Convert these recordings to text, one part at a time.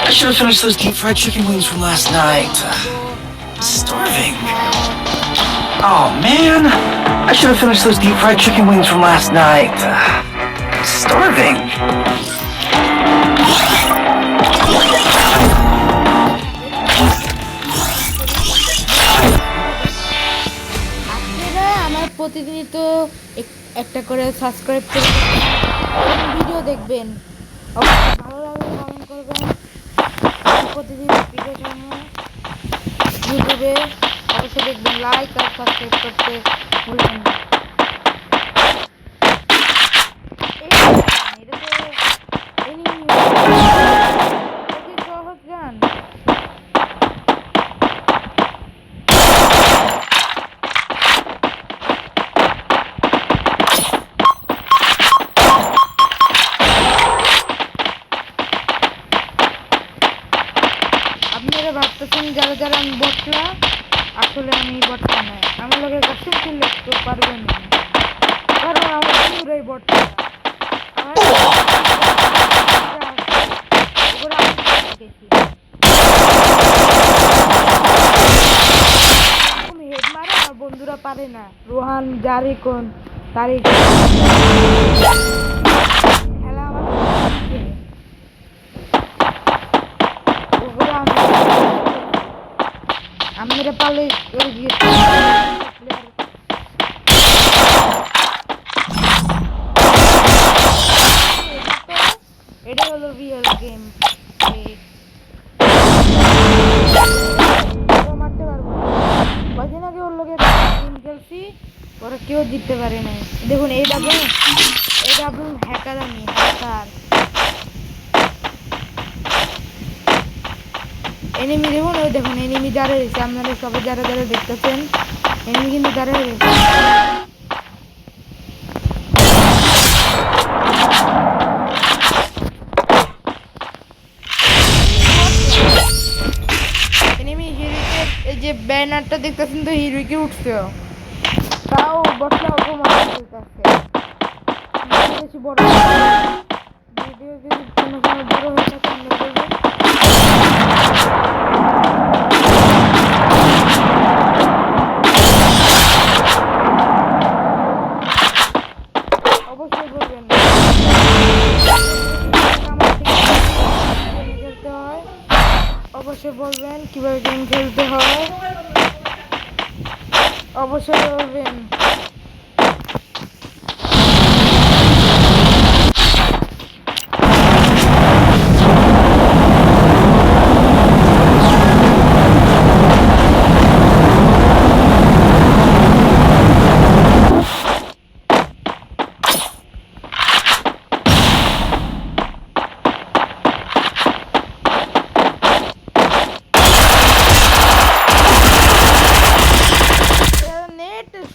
I should have finished those deep fried chicken wings from last night. Starving. Oh man, I should have finished those deep fried chicken wings from last night. Starving. আপনারা আমার প্রতিদিনই তো একটা করে subscribe করে video দেখবেন, অবশ্যই ভালো লাগলে কমেন্ট করবেন। প্রতিদিন ভিডিও জন্য ইউটিউবে অবশ্যই দেখবেন, লাইক আর সাবস্ক্রাইব করতে ভুলবেন না। এটা তো সহজ গান। আপনারা ভাবতেছেন যারা যারা আমি বটলা, আসলে আমি বটলা নয়। আমার লোকের কাছে খেললে তো পারবেন না, কারণ আমার পুরোই বটলা। হেড মারে আমার বন্ধুরা পারে না। রোহান যারই কোন তারই খেলা আমরা পালে করে দিয়েছি। এটা হলো রিয়েল গেম। মারতে পারবো কদিন আগে ওর লোকের গেম খেলছি, ওরা কেউ জিততে পারে নাই। দেখুন এই ডাবল হ্যাকার, আমি হ্যাকার। এনিমি দেখুন, ওই দেখুন এনিমি দাঁড়িয়ে রয়েছে। আপনারা সবাই যারা যারা দেখতেছেন, এনিমি কিন্তু দাঁড়িয়ে রয়েছে। এনিমি হিরোইকের এই যে ব্যানারটা দেখতেছেন তো, হিরোইকে উঠছে, তাও বটলা ওকে মারা চলতেছে। বেশি বড় ভিডিও যদি কোনো সময় বড় হয়ে থাকে আমরা বলবো। অবশ্যই বলবেন খেলতে হয়, অবশ্যই বলবেন কিভাবে গেম খেলতে হয়, অবশ্যই বলবেন।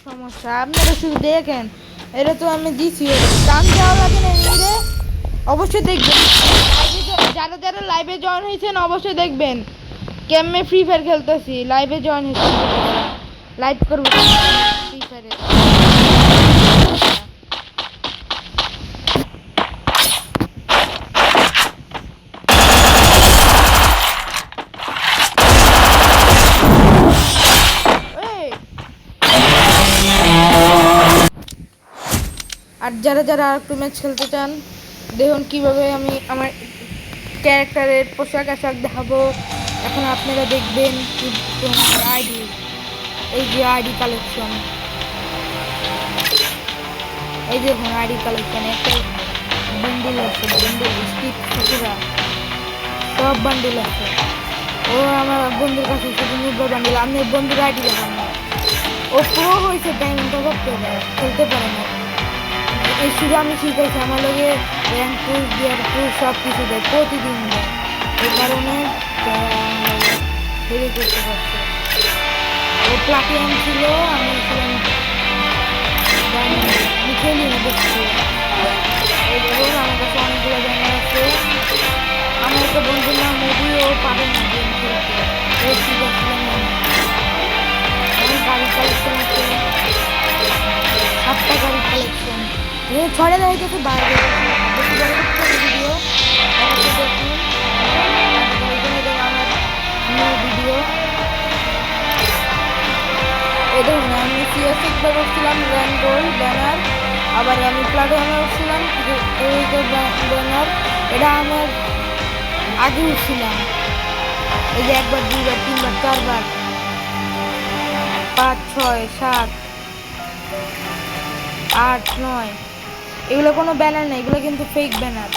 সমস্যা আপনারা শুধু দেখেন, এটা তো আমি দিচ্ছি, টান দেওয়া লাগে না এমনিতে। অবশ্যই দেখবেন যারা যারা লাইভে জয়েন হয়েছেন, অবশ্যই দেখবেন কেমনে ফ্রি ফায়ার খেলতেছি। লাইভে জয়েন হয়েছি, লাইভ করবো ফ্রি ফায়ারে। আর যারা যারা আর একটু ম্যাচ খেলতে চান, দেখুন কীভাবে আমি আমার ক্যারেক্টারের পোশাক আশাক দেখাবো। এখন আপনারা দেখবেন আইডি, এই যে আইডি কালেকশন, এই দেখুন আইডি কালেকশন। একটা বান্ডিল আছে, বান্ডিল স্টিক সবরা সব বান্ডিল আছে। ও আমার বন্ধুর কাছে শুধু 90 বান্ডিল। আপনি বন্ধুর আইডি দেখান না, ও প্রো হয়েছে, ডায়মন্ড করতে পারে, খেলতে পারে না। এই শুধু আমি শিখাইছি, আমার লোকে র্যাঙ্ক পুশ ডিয়ার পুশ সব কিছু দেয়, প্রতিদিন দেয়। এই কারণে হেরে করতে পারছে। ও প্লাটিনাম ছিল, আমি ছিলাম ডায়মন্ড। আমি খেলি না, দেখছি। এই দেখুন আমার কাছে অনেকগুলো ডায়মন্ড আছে। আমার একটা বন্ধুর নাম মোদি, ও পারে না গেম খেলতে। ও শিখাচ্ছিলাম আমি। গাড়ি কালেকশন আছে, 7টা গাড়ি কালেকশন। ছড়ে দেয় তো বাইরে ভিডিও দেখুন। টিপে বসছিলাম র্যাঙ্ক গোল্ড ব্যানার, আবার আমি প্লাটিনামে বসছিলাম ব্যানার। এটা আমার আগে উঠছিলাম, এই যে 1 বার 2 বার 3 বার 4 বার 5 6 7 8 9, এগুলো কোনো ব্যানার না, এগুলো কিন্তু ফেক ব্যানার।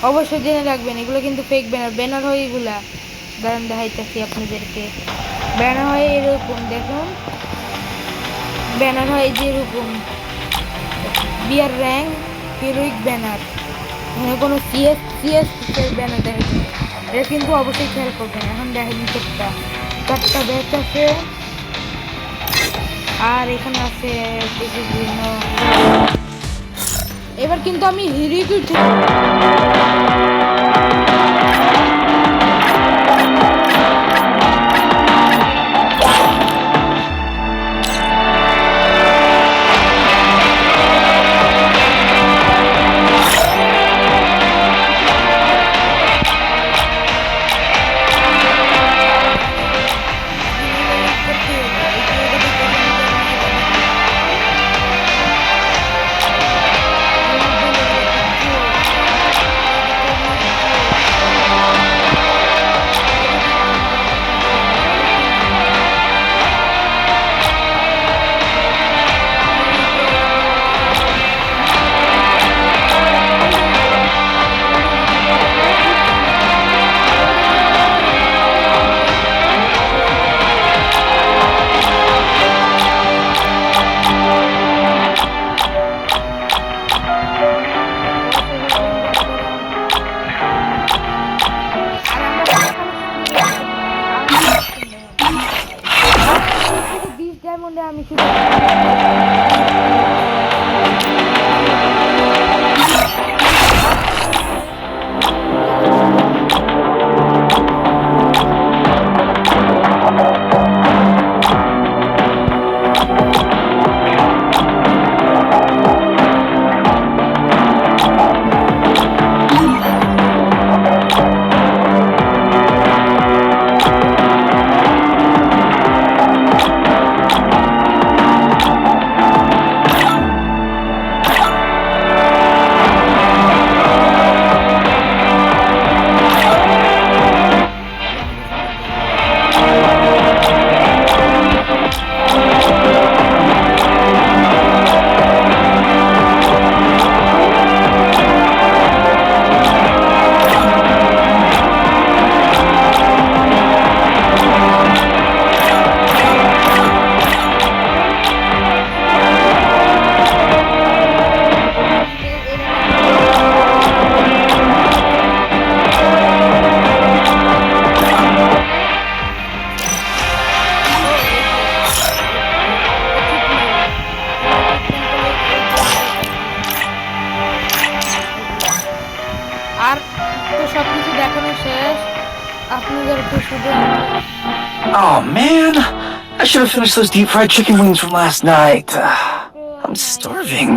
অবশ্যই জেনে রাখবেন এগুলো কিন্তু ফেক ব্যানার। ব্যানার হয় এগুলা, দাঁড়ান দেখাইতেছি আপনাদেরকে। ব্যানার হয় এরকম, দেখুন ব্যানার হয় যে এরকম বিয়ার র্যাঙ্ক হিরোইক ব্যানার, এখানে কোনো সিএস ব্যানার দেখাচ্ছে। এটা কিন্তু অবশ্যই খেয়াল করবেন। এখন দেখেন চারটা ব্যাচ আছে, আর এখানে আছে বিভিন্ন। এবার কিন্তু আমি হিরোইক উঠে আমি শুধু আর তো সবকিছু দেখানো শেষ, আপনাদেরকে শুধু Oh man, I should have finished those deep fried chicken wings from last night. I'm starving.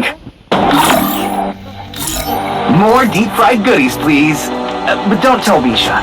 More deep fried goodies, please. But don't tell Misha.